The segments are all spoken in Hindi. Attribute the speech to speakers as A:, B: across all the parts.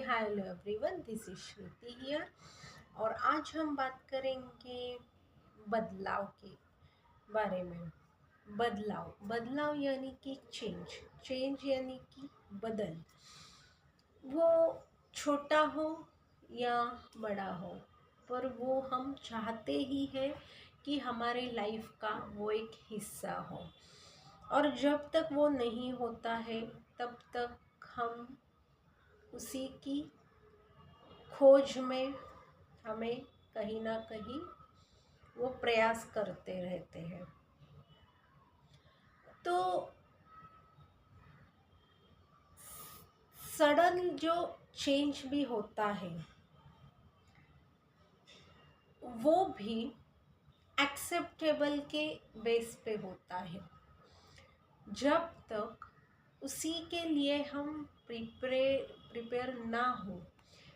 A: Hi hello everyone, this is Shruti here. और आज हम बात करेंगे बदलाव के बारे में। बदलाव बदलाव यानी कि चेंज यानी कि बदल। वो छोटा हो या बड़ा हो, पर वो हम चाहते ही हैं कि हमारे लाइफ का वो एक हिस्सा हो। और जब तक वो नहीं होता है तब तक हम उसी की खोज में हमें कहीं ना कहीं वो प्रयास करते रहते हैं। तो सडन जो चेंज भी होता है वो भी एक्सेप्टेबल के बेस पे होता है, जब तक उसी के लिए हम प्रिपेयर ना हो,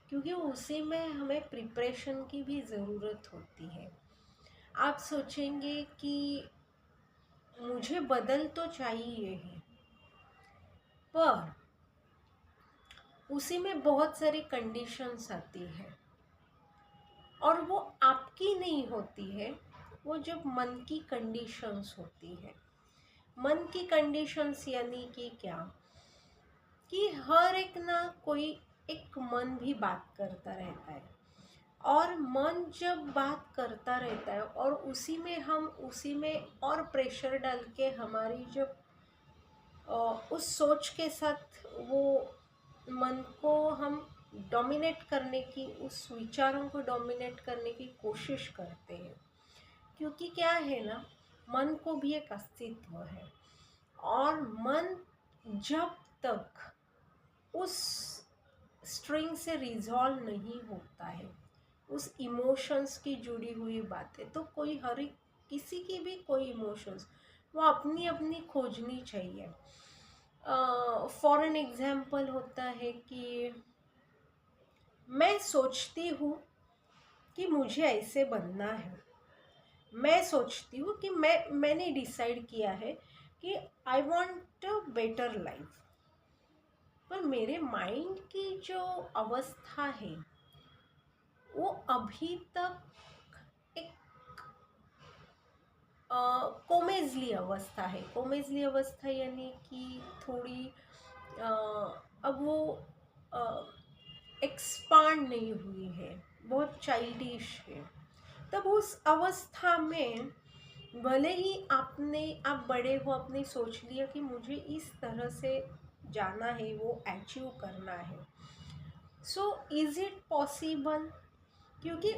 A: क्योंकि उसी में हमें प्रिपरेशन की भी ज़रूरत होती है। आप सोचेंगे कि मुझे बदल तो चाहिए है, पर उसी में बहुत सारी कंडीशंस आती है और वो आपकी नहीं होती है। वो जब मन की कंडीशंस होती है, मन की कंडीशंस यानी कि क्या, कि हर एक ना कोई एक मन भी बात करता रहता है। और मन जब बात करता रहता है और उसी में और प्रेशर डाल के हमारी जब उस सोच के साथ वो मन को हम डोमिनेट करने की, उस विचारों को डोमिनेट करने की कोशिश करते हैं। क्योंकि क्या है ना, मन को भी एक अस्तित्व है और मन जब तक उस स्ट्रिंग से रिजॉल्व नहीं होता है, उस इमोशंस की जुड़ी हुई बातें, तो कोई हर एक किसी की भी कोई इमोशंस वो अपनी अपनी खोजनी चाहिए। फॉर एन एग्जाम्पल होता है कि मैं सोचती हूँ कि मुझे ऐसे बनना है। मैं सोचती हूँ कि मैंने डिसाइड किया है कि I want a better life, पर मेरे माइंड की जो अवस्था है वो अभी तक एक कोमेजली अवस्था है। कोमेजली अवस्था यानी कि थोड़ी अब वो एक्सपांड नहीं हुई है, बहुत चाइल्डिश है। तब उस अवस्था में भले ही आप बड़े हो, आपने सोच लिया कि मुझे इस तरह से जाना है, वो अचीव करना है। So is it possible? क्योंकि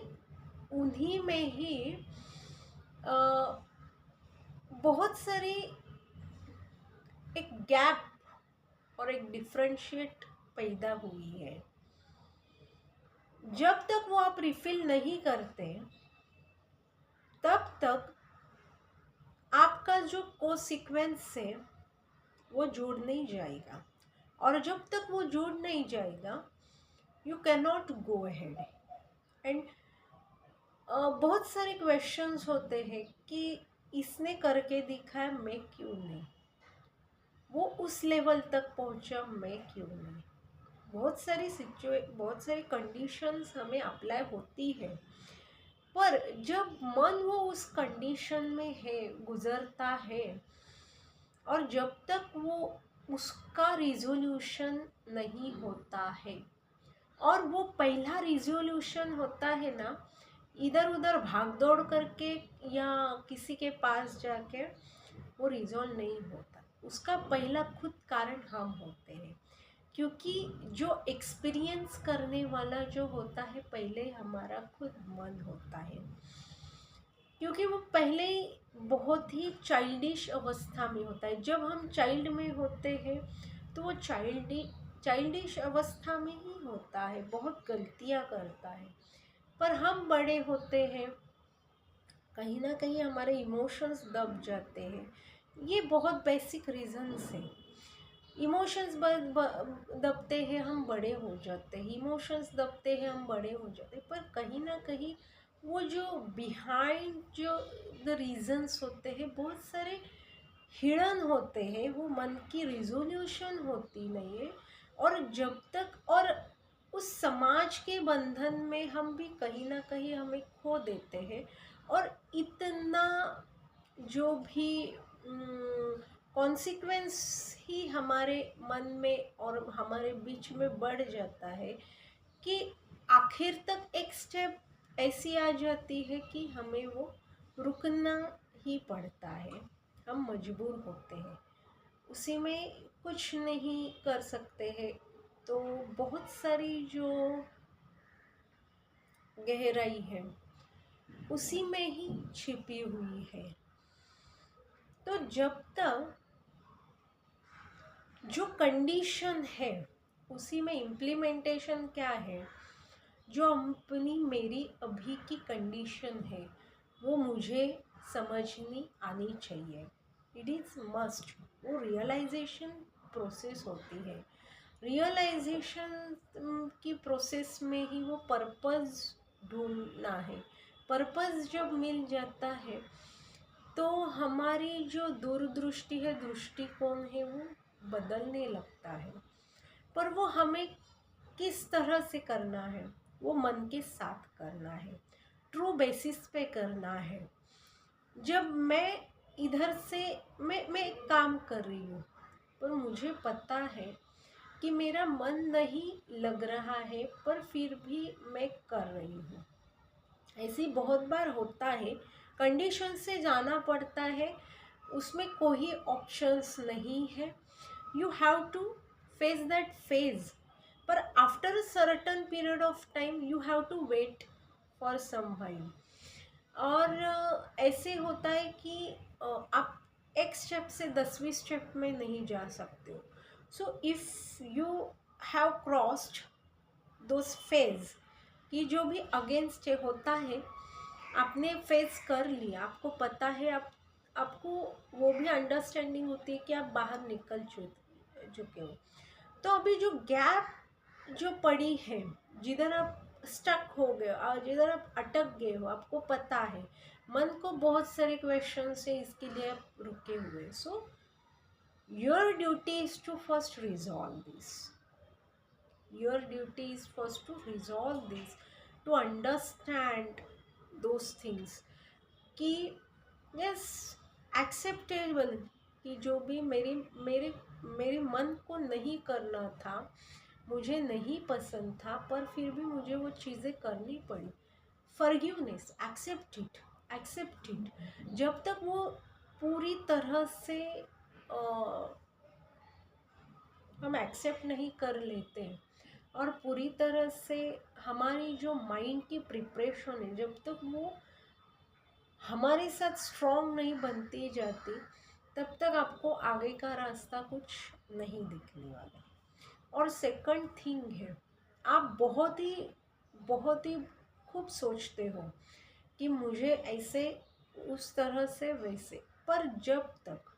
A: उन्हीं में ही बहुत सारी एक गैप और एक डिफरेंशिएट पैदा हुई है। जब तक वो आप रिफिल नहीं करते तब तक आपका जो कोसिक्वेंस है वो जुड़ नहीं जाएगा, और जब तक वो जुड़ नहीं जाएगा you can not go ahead. And बहुत सारे क्वेश्चंस होते हैं कि इसने करके दिखाया, मैं क्यों नहीं? वो उस लेवल तक पहुंचा, मैं क्यों नहीं? बहुत सारी कंडीशंस हमें अप्लाई होती है, पर जब मन वो उस कंडीशन में है, गुजरता है, और जब तक वो उसका रिजोल्यूशन नहीं होता है, और वो पहला रिजोल्यूशन होता है ना, इधर उधर भाग दौड़ करके या किसी के पास जाके वो रिजॉल्व नहीं होता। उसका पहला खुद कारण हम होते हैं, क्योंकि जो एक्सपीरियंस करने वाला जो होता है पहले हमारा खुद मन होता है। क्योंकि वो पहले ही बहुत ही चाइल्डिश अवस्था में होता है। जब हम चाइल्ड में होते हैं तो वो चाइल्डिश अवस्था में ही होता है, बहुत गलतियाँ करता है। पर हम बड़े होते हैं, कहीं ना कहीं हमारे इमोशंस दब जाते हैं। ये बहुत बेसिक रीजंस हैं। इमोशंस दबते हैं, हम बड़े हो जाते हैं। इमोशंस दबते हैं, हम बड़े हो जाते हैं। पर कहीं ना कहीं वो जो बिहाइंड जो द रीजंस होते हैं, बहुत सारे हिडन होते हैं। वो मन की रिजोल्यूशन होती नहीं है। और जब तक और उस समाज के बंधन में हम भी कहीं ना कहीं हमें खो देते हैं, और इतना जो भी कॉन्सिक्वेंस ही हमारे मन में और हमारे बीच में बढ़ जाता है कि आखिर तक एक स्टेप ऐसी आ जाती है कि हमें वो रुकना ही पड़ता है, हम मजबूर होते हैं, उसी में कुछ नहीं कर सकते हैं। तो बहुत सारी जो गहराई है उसी में ही छिपी हुई है। तो जब तक जो कंडीशन है उसी में इम्प्लीमेंटेशन क्या है, जो अपनी मेरी अभी की कंडीशन है वो मुझे समझनी आनी चाहिए। It is must. वो रियलाइजेशन प्रोसेस होती है। रियलाइजेशन की प्रोसेस में ही वो पर्पस ढूंढना है। पर्पस जब मिल जाता है तो हमारी जो दूरदृष्टि है, दृष्टिकोण है, वो बदलने लगता है। पर वो हमें किस तरह से करना है, वो मन के साथ करना है, ट्रू बेसिस पे करना है। जब मैं इधर से मैं एक काम कर रही हूँ पर मुझे पता है कि मेरा मन नहीं लग रहा है, पर फिर भी मैं कर रही हूँ। ऐसी बहुत बार होता है, कंडीशन से जाना पड़ता है, उसमें कोई ऑप्शंस नहीं है। You have to face that phase, पर after a certain period of time you have to wait for some time. और ऐसे होता है कि आप एक स्टेप से 10वीं स्टेप में नहीं जा सकते हो। So if you have crossed those phase, कि जो भी अगेंस्ट होता है आपने फेस कर लिया, आपको पता है, आपको वो भी अंडरस्टैंडिंग होती है कि आप बाहर निकल चुके हो। तो अभी जो गैप जो पड़ी है, जिधर आप स्टक हो गए और जिधर आप अटक गए हो, आपको पता है मन को बहुत सारे क्वेश्चन से इसके लिए आप रुके हुए। So your duty is to first resolve this. Your duty is first to resolve this, to understand those things कि यस एक्सेप्टेबल, कि जो भी मेरे मेरे मेरे मन को नहीं करना था, मुझे नहीं पसंद था, पर फिर भी मुझे वो चीज़ें करनी पड़ी। Forgiveness, accept it, accept it. जब तक वो पूरी तरह से हम एक्सेप्ट नहीं कर लेते और पूरी तरह से हमारी जो माइंड की प्रिपरेशन है, जब तक वो हमारे साथ स्ट्रॉन्ग नहीं बनती जाती, तब तक आपको आगे का रास्ता कुछ नहीं दिखने वाला। और सेकंड थिंग है, आप बहुत ही खूब सोचते हो कि मुझे ऐसे, उस तरह से, वैसे, पर जब तक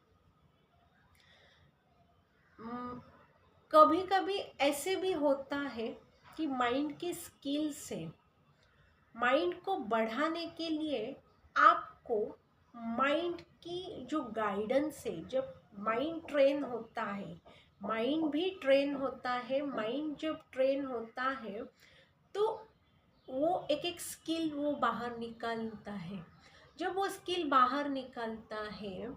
A: कभी कभी ऐसे भी होता है कि माइंड की स्किल से, माइंड को बढ़ाने के लिए आपको माइंड की जो गाइडेंस है, जब माइंड ट्रेन होता है, माइंड भी ट्रेन होता है, माइंड जब ट्रेन होता है तो वो एक एक स्किल वो बाहर निकालता है। जब वो स्किल बाहर निकालता है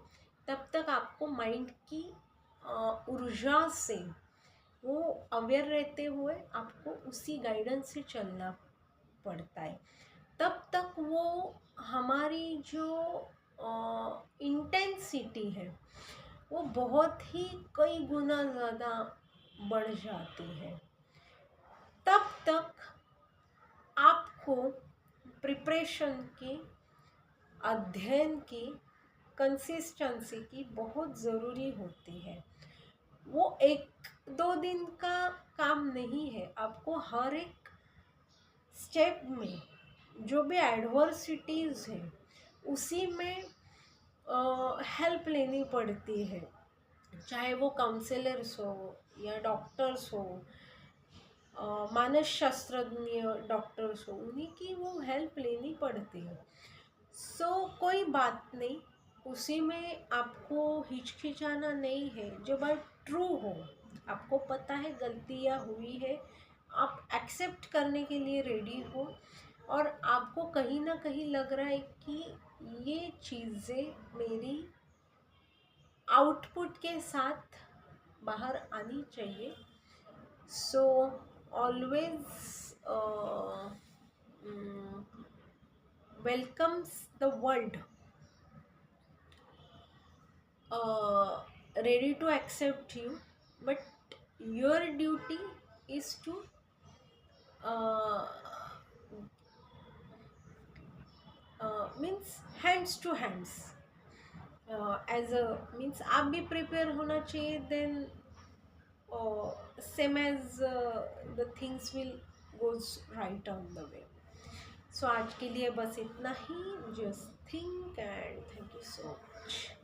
A: तब तक आपको माइंड की ऊर्जा से वो अवेयर रहते हुए आपको उसी गाइडेंस से चलना पड़ता है। तब तक वो हमारी जो इंटेंसिटी है वो बहुत ही कई गुना ज़्यादा बढ़ जाती है। तब तक आपको प्रिपरेशन की, अध्ययन की, कंसिस्टेंसी की बहुत ज़रूरी होती है। वो एक दो दिन का काम नहीं है, आपको हर एक स्टेप में जो भी एडवर्सिटीज़ है उसी में हेल्प लेनी पड़ती है, चाहे वो काउंसलर्स हो या डॉक्टर्स हो, मानस शास्त्रज्ञ डॉक्टर्स हो, उन्हीं की वो हेल्प लेनी पड़ती है। सो कोई बात नहीं, उसी में आपको हिचकिचाना नहीं है। जब आप ट्रू हो, आपको पता है गलतियाँ हुई है, आप एक्सेप्ट करने के लिए रेडी हो और आपको कहीं ना कहीं लग रहा है कि ये चीज़ें मेरी आउटपुट के साथ बाहर आनी चाहिए. So always welcomes the world ready to accept you, but your duty is to uh, means hands to hands, as a means आप भी प्रिपेयर होना चाहिए, then same as the things will goes right on the way. सो आज के लिए बस इतना ही. Just think and thank you so much.